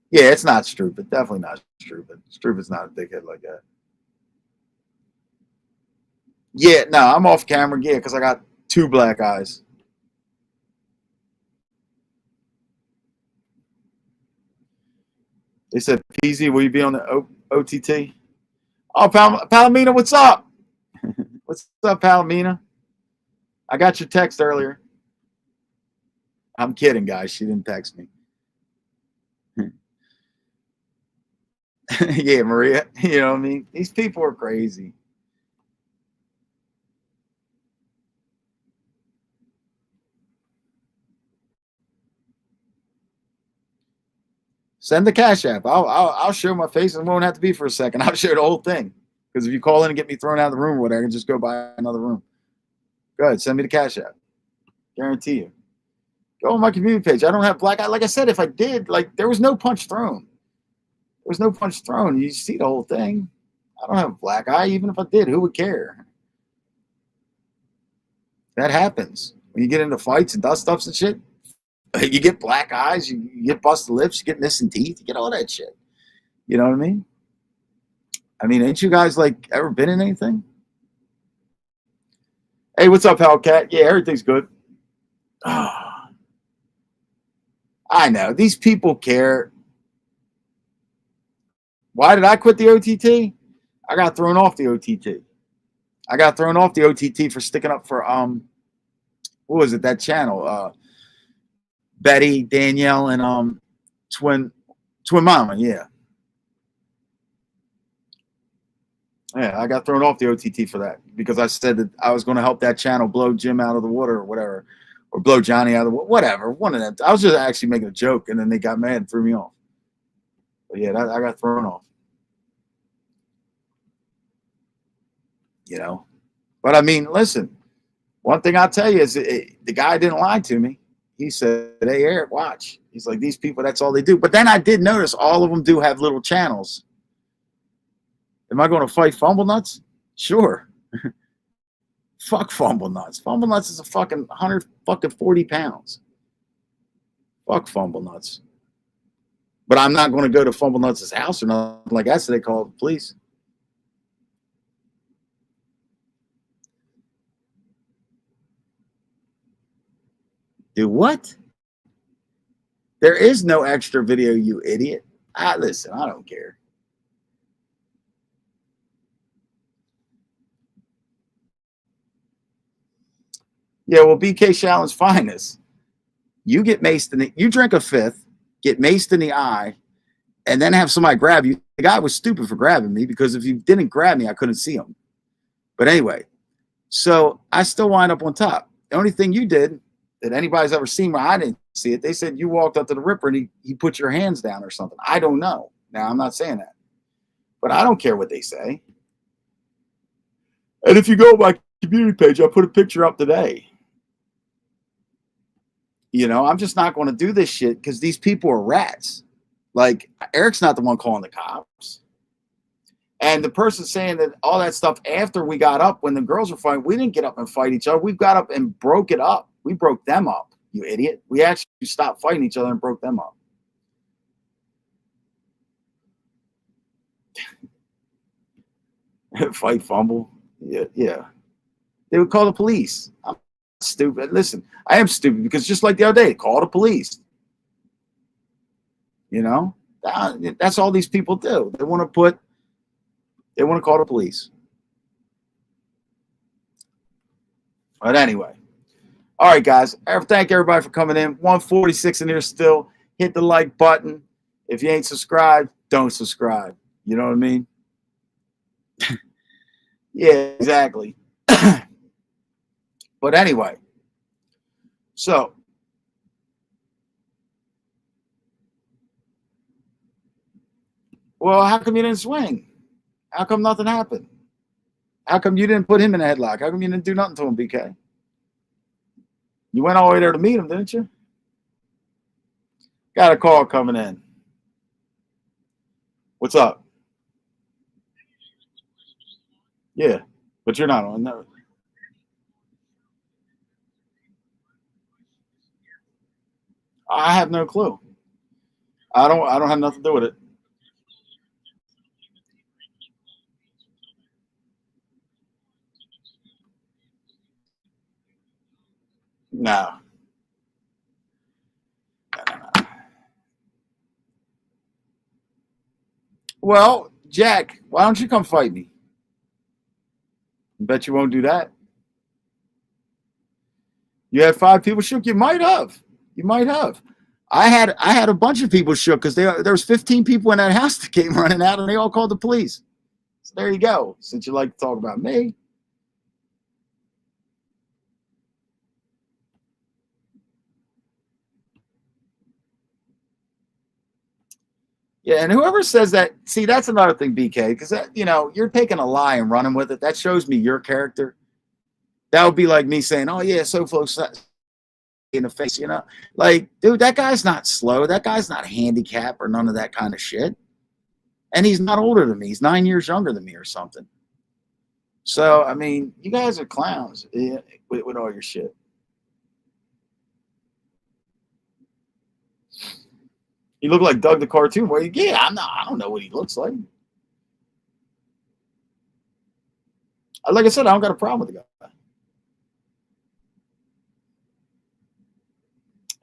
Speaker 1: Yeah, it's not stupid. Definitely not stupid. Stupid's not a dickhead like that. Yeah, no, I'm off camera. Yeah, because I got two black eyes. They said, PZ, will you be on the OTT? Oh, Palomina, what's up? What's up, Palomina? I got your text earlier. I'm kidding, guys. She didn't text me. Yeah, Maria. You know what I mean? These people are crazy. Send the Cash App. I'll show my face and it won't have to be for a second. I'll show the whole thing. Because if you call in and get me thrown out of the room or whatever, I can just go buy another room. Go ahead, send me the Cash App. Guarantee you. Go on my community page. I don't have black eye. Like I said, if I did, like there was no punch thrown. There was no punch thrown. You see the whole thing. I don't have black eye. Even if I did, who would care? That happens. When you get into fights and dust ups and shit, you get black eyes, you get busted lips, you get missing teeth, you get all that shit. You know what I mean? I mean, ain't you guys like ever been in anything? Hey, what's up, Hellcat? Yeah, everything's good. I know. These people care. Why did I quit the OTT? I got thrown off the OTT. I got thrown off the OTT for sticking up for what was it, that channel? Betty, Danielle, and twin mama, yeah. Yeah, I got thrown off the OTT for that because I said that I was going to help that channel blow Jim out of the water or whatever, or blow Johnny out of the water, whatever. One of them. I was just actually making a joke, and then they got mad and threw me off. But yeah, I got thrown off. You know, but I mean, listen. One thing I'll tell you is the guy didn't lie to me. He said, "Hey, Eric, watch." He's like, "These people, that's all they do." But then I did notice all of them do have little channels. Am I going to fight Fumble Nuts? Sure. Fuck Fumble Nuts. Fumble Nuts is a fucking 140 pounds. Fuck Fumble Nuts. But I'm not going to go to Fumble Nuts' house or nothing like that, so they call the police. Do what? There is no extra video, you idiot. Listen, I don't care. Yeah, well, BK Shallon's finest. You get maced in the, you drink a fifth, get maced in the eye, and then have somebody grab you. The guy was stupid for grabbing me because if he didn't grab me, I couldn't see him. But anyway, so I still wind up on top. The only thing you did that anybody's ever seen where I didn't see it, they said you walked up to the Ripper and he put your hands down or something. I don't know. Now, I'm not saying that. But I don't care what they say. And if you go to my community page, I put a picture up today. You know, I'm just not going to do this shit because these people are rats. Like, Eric's not the one calling the cops. And the person saying that all that stuff after we got up when the girls were fighting, we didn't get up and fight each other. We got up and broke it up. We broke them up, you idiot. We actually stopped fighting each other and broke them up. Fight, fumble. Yeah, yeah. They would call the police. I'm stupid. Listen, I am stupid because just like the other day, call the police. You know, that's all these people do. They want to call the police. But anyway, all right, guys. Thank everybody for coming in. 146 in here still. Hit the like button. If you ain't subscribed, don't subscribe. You know what I mean? Yeah, exactly. But anyway, so well, how come you didn't swing? How come nothing happened? How come you didn't put him in a headlock? How come you didn't do nothing to him, BK? You went all the way there to meet him, didn't you? Got a call coming in. What's up? Yeah, but you're not on. No. I have no clue. I don't have nothing to do with it. No. Well, Jack, why don't you come fight me? Bet you won't do that. You had 5 people shook. You might have. You might have. I had a bunch of people shook because there was 15 people in that house that came running out, and they all called the police. So there you go. Since you like to talk about me, yeah. And whoever says that, see, that's another thing, BK, because you're taking a lie and running with it. That shows me your character. That would be like me saying, "Oh yeah, so close in the face," like, dude, that guy's not slow. That guy's not handicapped or none of that kind of shit. And he's not older than me. He's 9 years younger than me or something. So, I mean, you guys are clowns with all your shit. You look like Doug the cartoon. Well, yeah, I don't know what he looks like. Like I said, I don't got a problem with the guy.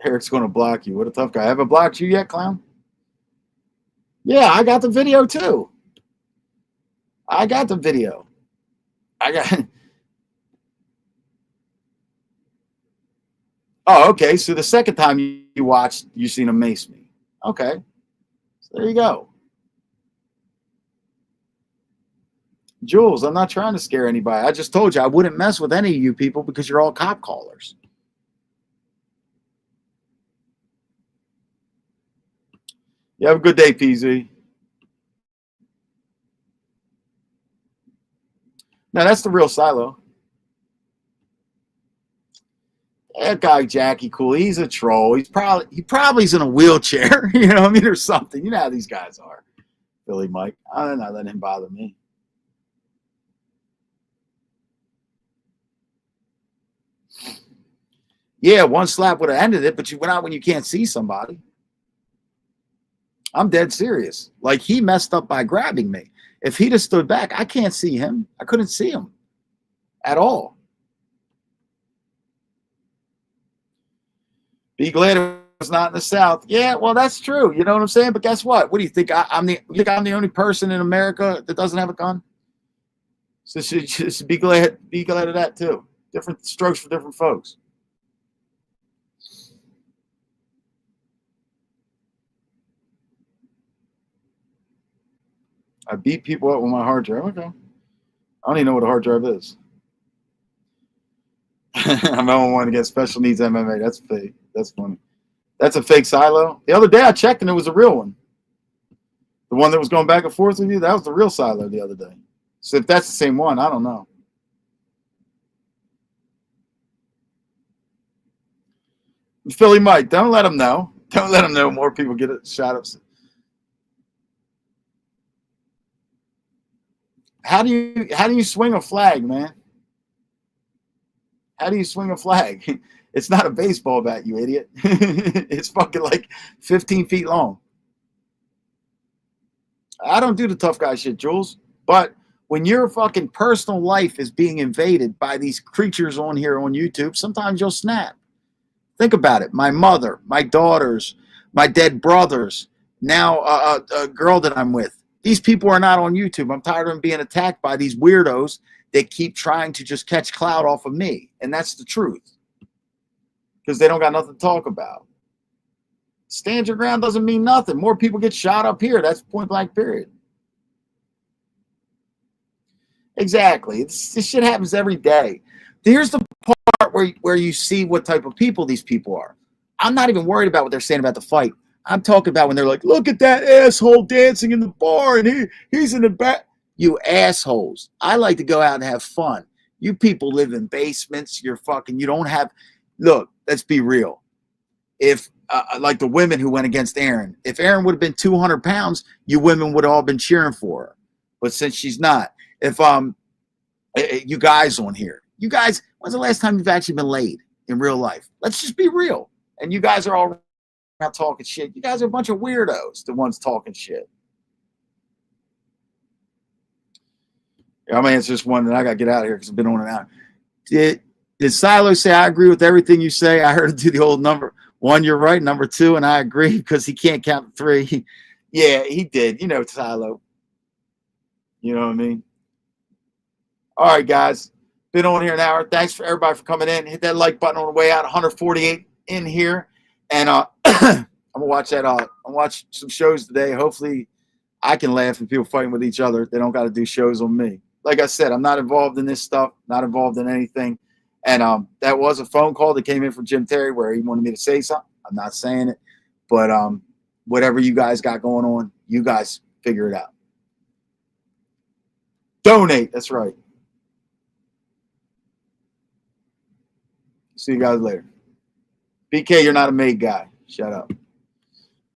Speaker 1: Eric's going to block you. What a tough guy. I haven't blocked you yet, clown? Yeah, I got the video too. I got the video. I got. Oh, okay. So the second time you watched, you seen him mace me. Okay. So there you go. Jules, I'm not trying to scare anybody. I just told you I wouldn't mess with any of you people because you're all cop callers. You have a good day, PZ. Now that's the real Silo. That guy Jackie Cool, he's a troll. He probably's in a wheelchair, you know what I mean, or something. You know how these guys are. Billy Mike. I'm not letting him bother me. Yeah, one slap would have ended it, but you went out when you can't see somebody. I'm dead serious. Like, he messed up by grabbing me. If he'd have stood back, I can't see him. I couldn't see him at all. Be glad it was not in the South. Yeah, well, that's true. You know what I'm saying? But guess what? What do you think? I'm the only person in America that doesn't have a gun? So just be glad of that too. Different strokes for different folks. I beat people up with my hard drive. Okay. I don't even know what a hard drive is. I'm on one against special needs MMA. That's fake. That's funny. That's a fake Silo. The other day I checked and it was a real one. The one that was going back and forth with you, that was the real Silo the other day. So if that's the same one, I don't know. Philly Mike, don't let him know. Don't let him know more people get a shot up. How do you swing a flag, man? How do you swing a flag? It's not a baseball bat, you idiot. It's fucking like 15 feet long. I don't do the tough guy shit, Jules. But when your fucking personal life is being invaded by these creatures on here on YouTube, sometimes you'll snap. Think about it. My mother, my daughters, my dead brothers, now a girl that I'm with. These people are not on YouTube. I'm tired of them being attacked by these weirdos that keep trying to just catch clout off of me. And that's the truth. Because they don't got nothing to talk about. Stand your ground doesn't mean nothing. More people get shot up here. That's point blank period. Exactly. This shit happens every day. Here's the part where you see what type of people these people are. I'm not even worried about what they're saying about the fight. I'm talking about when they're like, look at that asshole dancing in the bar and he's in the back. You assholes. I like to go out and have fun. You people live in basements. You don't have, look, let's be real. If, like the women who went against Erin, if Erin would have been 200 pounds, you women would have all been cheering for her. But since she's not, if, you guys on here, you guys, when's the last time you've actually been laid in real life? Let's just be real. And you guys are all out talking shit. You guys are a bunch of weirdos, the ones talking shit. I'm going to answer this one, and I got to get out of here because I've been on and out. Did Silo say, I agree with everything you say? I heard him do the old number. One, you're right. Number two, and I agree because he can't count to three. Yeah, he did. You know, Silo. You know what I mean? All right, guys. Been on here an hour. Thanks for everybody for coming in. Hit that like button on the way out. 148 in here. And I'm going to watch that. I'm watch some shows today. Hopefully I can laugh at people fighting with each other. They don't got to do shows on me. Like I said, I'm not involved in this stuff, not involved in anything. And that was a phone call that came in from Jim Terry where he wanted me to say something. I'm not saying it. But whatever you guys got going on, you guys figure it out. Donate. That's right. See you guys later. BK, you're not a made guy. Shut up.